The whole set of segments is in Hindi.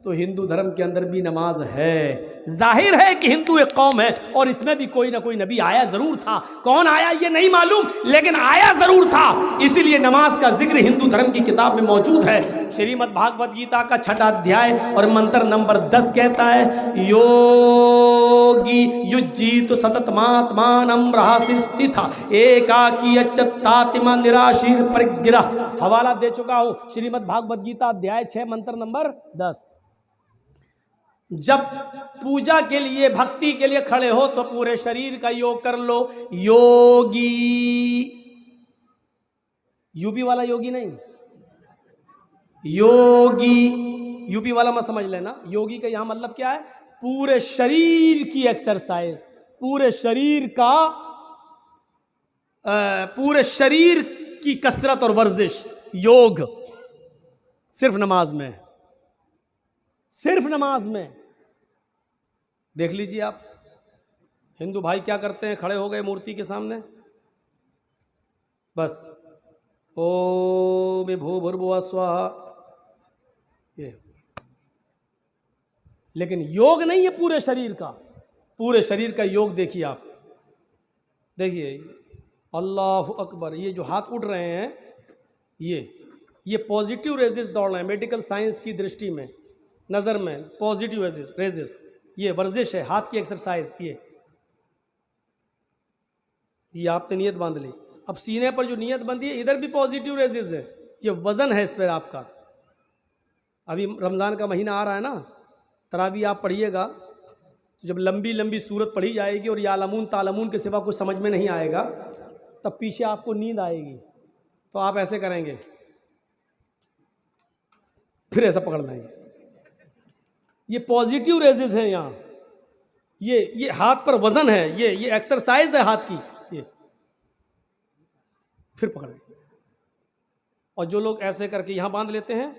तो हिंदू धर्म के अंदर भी नमाज है। जाहिर है कि हिंदू एक कौम है और इसमें भी कोई ना कोई नबी आया जरूर था। कौन आया ये नहीं मालूम, लेकिन आया जरूर था। इसीलिए नमाज का जिक्र हिंदू धर्म की किताब में मौजूद है। श्रीमद् भागवत गीता का 6वां अध्याय और मंत्र नंबर 10 कहता है, योगी युज्जीत सततमात्मानं रहसि स्थिता एकाकी अच्युतात्मा निराशीर परिग्रह। हवाला दे चुका हूं, श्रीमद् भागवत गीता अध्याय 6 मंत्र नंबर 10। जब पूजा के लिए, भक्ति के लिए खड़े हो तो पूरे शरीर का योग कर लो। योगी, यूपी वाला योगी नहीं, योगी यूपी वाला मत समझ लेना। योगी का यहां मतलब क्या है? पूरे शरीर की एक्सरसाइज, पूरे शरीर का पूरे शरीर की कसरत और वर्जिश, योग सिर्फ नमाज में, सिर्फ नमाज में। देख लीजिए आप, हिंदू भाई क्या करते हैं? खड़े हो गए मूर्ति के सामने, बस ओम भूर्भुवः स्वाहा, ये। लेकिन योग नहीं है पूरे शरीर का। पूरे शरीर का योग देखिए आप, देखिए अल्लाहु अकबर, ये जो हाथ उठ रहे हैं, ये पॉजिटिव रेजिस दौड़ रहे हैं। मेडिकल साइंस की दृष्टि में, नज़र में पॉजिटिव रेजिस, ये वर्जिश है, हाथ की एक्सरसाइज। ये आपने नियत बांध ली। अब सीने पर जो नियत बंधी है, इधर भी पॉजिटिव रेजिस है, ये वजन है इस पर आपका। अभी रमज़ान का महीना आ रहा है ना, तरावी आप पढ़िएगा तो जब लंबी लंबी सूरत पढ़ी जाएगी और यालमून तालमून के सिवा कुछ समझ में नहीं आएगा, तब पीछे आपको नींद आएगी। तो आप ऐसे करेंगे, फिर ऐसा पकड़ना है। ये पॉजिटिव रेजिस है यहाँ, ये हाथ पर वजन है, ये एक्सरसाइज है हाथ की, ये फिर पकड़। और जो लोग ऐसे करके यहाँ बांध लेते हैं,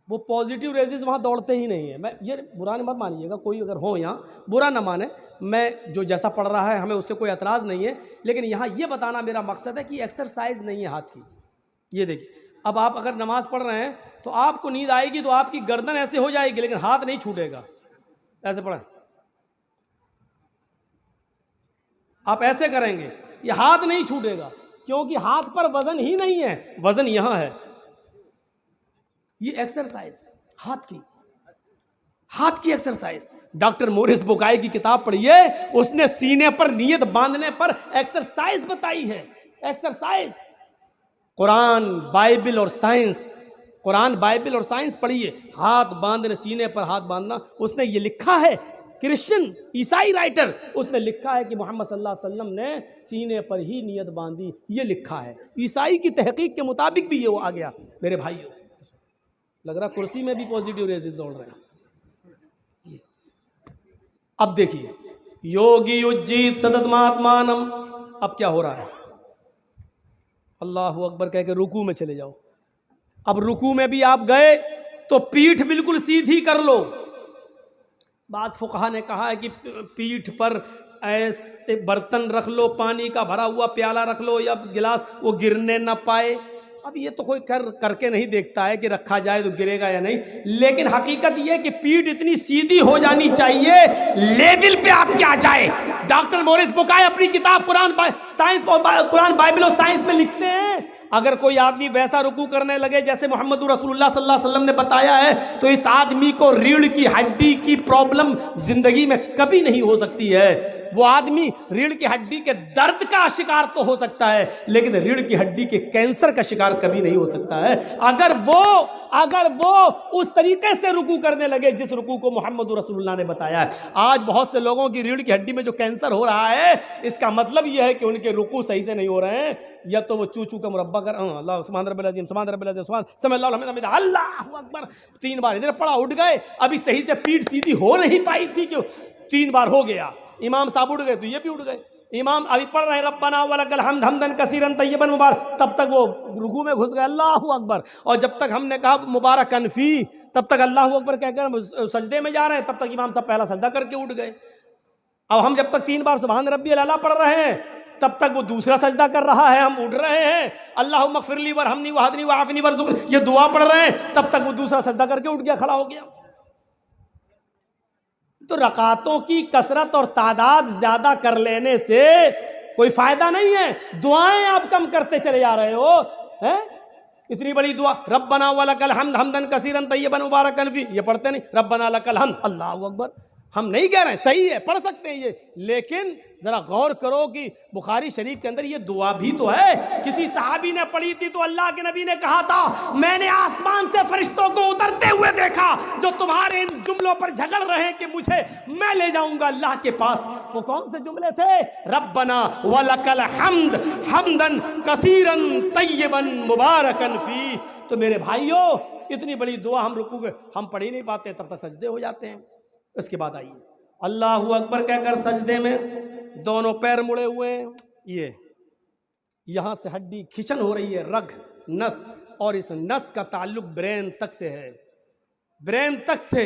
वो पॉजिटिव रेजिस वहाँ दौड़ते ही नहीं है। मैं ये बुरा मत मानिएगा, कोई अगर हो यहाँ बुरा ना माने, मैं जो जैसा पढ़ रहा है हमें उससे कोई एतराज़ नहीं है, लेकिन यहाँ ये बताना मेरा मकसद है कि एक्सरसाइज नहीं है हाथ की। ये देखिए, अब आप अगर नमाज पढ़ रहे हैं तो आपको नींद आएगी तो आपकी गर्दन ऐसे हो जाएगी, लेकिन हाथ नहीं छूटेगा। ऐसे पढ़ें, आप ऐसे करेंगे, ये हाथ नहीं छूटेगा, क्योंकि हाथ पर वजन ही नहीं है, वजन यहां है। ये एक्सरसाइज हाथ की एक्सरसाइज। डॉक्टर मोरिस बुकाई की किताब पढ़िए, उसने सीने पर नियत बांधने पर एक्सरसाइज बताई है। एक्सरसाइज, कुरान बाइबल और साइंस, कुरान बाइबल और साइंस पढ़िए। हाथ बांधने, सीने पर हाथ बांधना, उसने ये लिखा है, क्रिश्चियन ईसाई राइटर, उसने लिखा है कि मोहम्मद सल्लल्लाहु अलैहि वसल्लम ने सीने पर ही नियत बांधी। ये लिखा है ईसाई की तहकीक के मुताबिक भी ये वो आ गया। मेरे भाइयों, लग रहा कुर्सी में भी पॉजिटिव रेजिस दौड़ रहे हैं। अब देखिए, योगी उज्जीत सततमात्मानम। अब क्या हो रहा है? अल्लाहु अकबर कह के रुकू में चले जाओ। अब रुकू में भी आप गए तो पीठ बिल्कुल सीधी कर लो। बाज़ फुक़हा ने कहा है कि पीठ पर ऐसे बर्तन रख लो, पानी का भरा हुआ प्याला रख लो या गिलास, वो गिरने ना पाए। अब ये तो कोई करके नहीं देखता है कि रखा जाए तो गिरेगा या नहीं, लेकिन हकीकत ये है कि पीठ इतनी सीधी हो जानी चाहिए, लेवल पे आपके आ जाए। डॉक्टर मोरिस बुकाई अपनी किताब कुरान बाइबल और साइंस में लिखते हैं, अगर कोई आदमी वैसा रुकू करने लगे जैसे मोहम्मद रसूलुल्लाह सल्लल्लाहु अलैहि वसल्लम ने बताया है, तो इस आदमी को रीढ़ की हड्डी की प्रॉब्लम जिंदगी में कभी नहीं हो सकती है। वो आदमी रीढ़ की हड्डी के दर्द का शिकार तो हो सकता है, लेकिन रीढ़ की हड्डी के कैंसर का शिकार कभी नहीं हो सकता है, अगर वो उस तरीके से रुकू करने लगे जिस रुकू को मोहम्मद रसूलुल्लाह ने बताया है। आज बहुत से लोगों की रीढ़ की हड्डी में जो कैंसर हो रहा है, इसका मतलब यह है कि उनके रुकू सही से नहीं हो रहे हैं, या तो वो चू का मुरब्बा कर अल्लाह सुभान रब्बिल अज़ीम, सुभान रब्बिल अज़ीम, सुभान समीअल्लाहु लिमन हमिदा, अल्लाहु अकबर 3 बार इधर पड़ा, उठ गए। अभी सही से पीठ सीधी हो नहीं पाई थी, क्यों? 3 बार हो गया। इमाम साहब उठ गए तो ये भी उठ गए। इमाम अभी पढ़ रहे हैं रब्बना वलकल हम्द हम्दन कसीरन तय्यबन मुबारक, तब तक वो रुकू में घुस गए, अल्लाहु अकबर। और जब तक हमने कहा मुबारक कनफी, तब तक अल्लाहु अकबर कहकर सजदे में जा रहे हैं, तब तक इमाम साहब पहला सजदा करके उठ गए। अब हम जब तक 3 बार सुभान रब्बियल आला पढ़ रहे हैं, तब तक वो दूसरा सजदा कर रहा है, हम उठ रहे हैं। अल्लाहुम्मा मग़फ़िरली वरहमनी वहदनी वआफ़िनी वरज़ुक़नी, ये दुआ पढ़ रहे हैं, तब तक वो दूसरा सजदा करके उठ गया, खड़ा हो गया। तो रकातों की कसरत और तादाद ज्यादा कर लेने से कोई फायदा नहीं है, दुआएं आप कम करते चले जा रहे हो। हैं इतनी बड़ी दुआ, रब्बना व लकल हम्द हम्दन कसीरन तय्यबन मुबारकन फी, ये पढ़ते नहीं, रब्बना लकल हम्द, अल्लाहु अकबर। हम नहीं कह रहे हैं, सही है, पढ़ सकते हैं ये, लेकिन जरा गौर करो कि बुखारी शरीफ के अंदर ये दुआ भी तो है। किसी सहाबी ने पढ़ी थी तो अल्लाह के नबी ने कहा था, मैंने आसमान से फरिश्तों को उतरते हुए देखा जो तुम्हारे इन जुमलों पर झगड़ रहे हैं कि मुझे मैं ले जाऊंगा अल्लाह के पास। वो कौन से जुमले थे? रब्बना व लकल हम्द हम्दन कसीरन तय्यबन मुबारकन फी। तो मेरे भाइयों, इतनी बड़ी दुआ हम रुकू हम पढ़ ही नहीं पाते, तब तक सजदे हो जाते हैं। इसके बाद आइए, अल्लाहू अकबर कहकर सजदे में दोनों पैर मुड़े हुए हैं, ये यहां से हड्डी खिंचन हो रही है, रग नस, और इस नस का ताल्लुक ब्रेन तक से है। ब्रेन तक से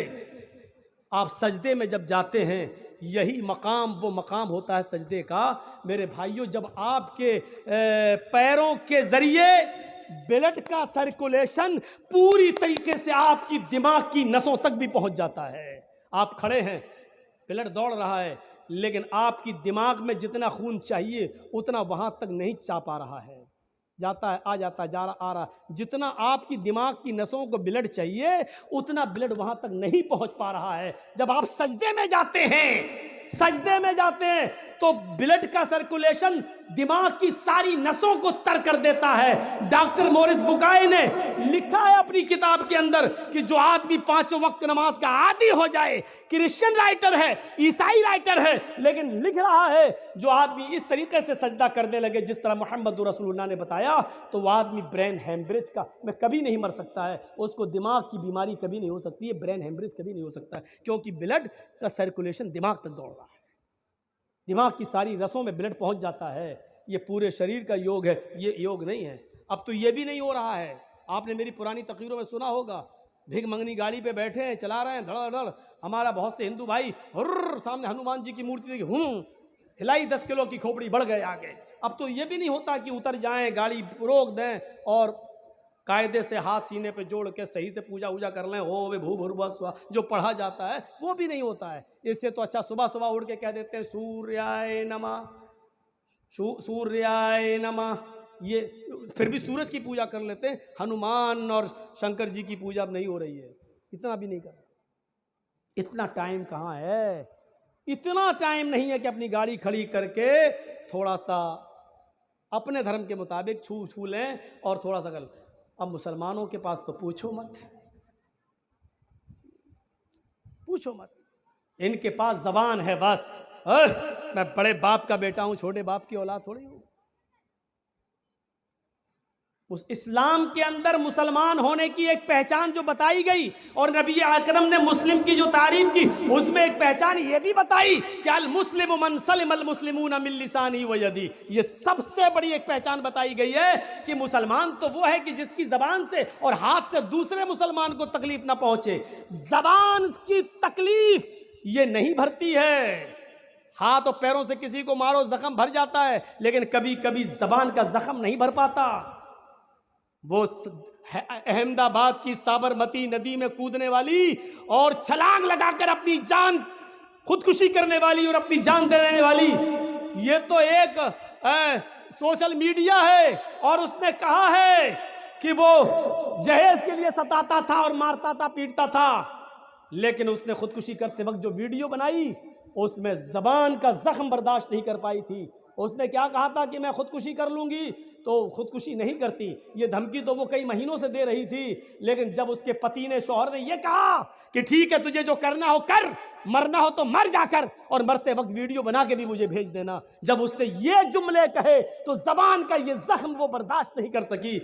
आप सजदे में जब जाते हैं, यही मकाम वो मकाम होता है सजदे का। मेरे भाइयों, जब आपके पैरों के जरिए ब्लड का सर्कुलेशन पूरी तरीके से आपकी दिमाग की नसों तक भी पहुंच जाता है। आप खड़े हैं, ब्लड दौड़ रहा है, लेकिन आपकी दिमाग में जितना खून चाहिए उतना वहां तक नहीं जा पा रहा है, जाता है आ जाता है, जा रहा आ रहा। जितना आपकी दिमाग की नसों को ब्लड चाहिए उतना ब्लड वहां तक नहीं पहुंच पा रहा है। जब आप सजदे में जाते हैं, सजदे में जाते हैं तो ब्लड का सर्कुलेशन दिमाग की सारी नसों को तर कर देता है। डॉक्टर मोरिस बुकाई ने लिखा है अपनी किताब के अंदर कि जो आदमी पांचों वक्त नमाज का आदी हो जाए, क्रिश्चियन राइटर है, ईसाई राइटर है, लेकिन लिख रहा है जो आदमी इस तरीके से सजदा करने लगे जिस तरह मोहम्मद रसूलुल्लाह ने बताया, तो वह आदमी ब्रेन हेमरेज का मैं कभी नहीं मर सकता है, उसको दिमाग की बीमारी कभी नहीं हो सकती है, ब्रेन हेमरेज कभी नहीं हो सकता है, क्योंकि ब्लड का सर्कुलेशन दिमाग तक दौड़ रहा है, दिमाग की सारी रसों में ब्लड पहुंच जाता है। ये पूरे शरीर का योग है, ये योग नहीं है। अब तो ये भी नहीं हो रहा है। आपने मेरी पुरानी तकरीरों में सुना होगा, भिख मंगनी गाड़ी पे बैठे हैं, चला रहे हैं धड़ाधड़, हमारा बहुत से हिंदू भाई हुर्र सामने हनुमान जी की मूर्ति देखी, हिलाई 10 किलो की खोपड़ी बढ़ गए आगे। अब तो ये भी नहीं होता कि उतर जाएं, गाड़ी रोक दें और कायदे से हाथ सीने पे जोड़ के सही से पूजा वूजा कर लें, हो वे भू भूर्भुवः स्वः जो पढ़ा जाता है वो भी नहीं होता है। इससे तो अच्छा सुबह सुबह उठ के कह देते हैं सूर्याय नमः, सूर्याय नमः, ये फिर भी सूरज की पूजा कर लेते हैं। हनुमान और शंकर जी की पूजा अब नहीं हो रही है, इतना भी नहीं कर रहा। इतना टाइम कहाँ है? इतना टाइम नहीं है कि अपनी गाड़ी खड़ी करके थोड़ा सा अपने धर्म के मुताबिक छू लें और थोड़ा सा कर। अब मुसलमानों के पास तो पूछो मत, पूछो मत, इनके पास जबान है बस। मैं बड़े बाप का बेटा हूं, छोटे बाप की औलाद थोड़ी हूं। उस इस्लाम के अंदर मुसलमान होने की एक पहचान जो बताई गई और नबी अकरम ने मुस्लिम की जो तारीफ की, उसमें एक पहचान ये भी बताई कि अल मुस्लिम मन सलिमल मुस्लिमून मिन लिसानी व यदी। ये सबसे बड़ी एक पहचान बताई गई है कि मुसलमान तो वो है कि जिसकी जबान से और हाथ से दूसरे मुसलमान को तकलीफ ना पहुंचे। जबान की तकलीफ ये नहीं भरती है, हाथ और पैरों से किसी को मारो जख्म भर जाता है, लेकिन कभी कभी जबान का जख्म नहीं भर पाता। वो अहमदाबाद की साबरमती नदी में कूदने वाली और छलांग लगाकर अपनी जान खुदकुशी करने वाली और अपनी जान दे देने वाली, ये तो एक सोशल मीडिया है। और उसने कहा है कि वो जहेज के लिए सताता था और मारता था, पीटता था, लेकिन उसने खुदकुशी करते वक्त जो वीडियो बनाई उसमें जबान का जख्म बर्दाश्त नहीं कर पाई थी। उसने क्या कहा था कि मैं खुदकुशी कर लूंगी, तो खुदकुशी नहीं करती। ये धमकी तो वो कई महीनों से दे रही थी, लेकिन जब उसके पति ने, शौहर ने ये कहा कि ठीक है तुझे जो करना हो कर, मरना हो तो मर जाकर, और मरते वक्त वीडियो बना के भी मुझे भेज देना, जब उसने ये जुमले कहे तो जबान का ये जख्म वो बर्दाश्त नहीं कर सकी।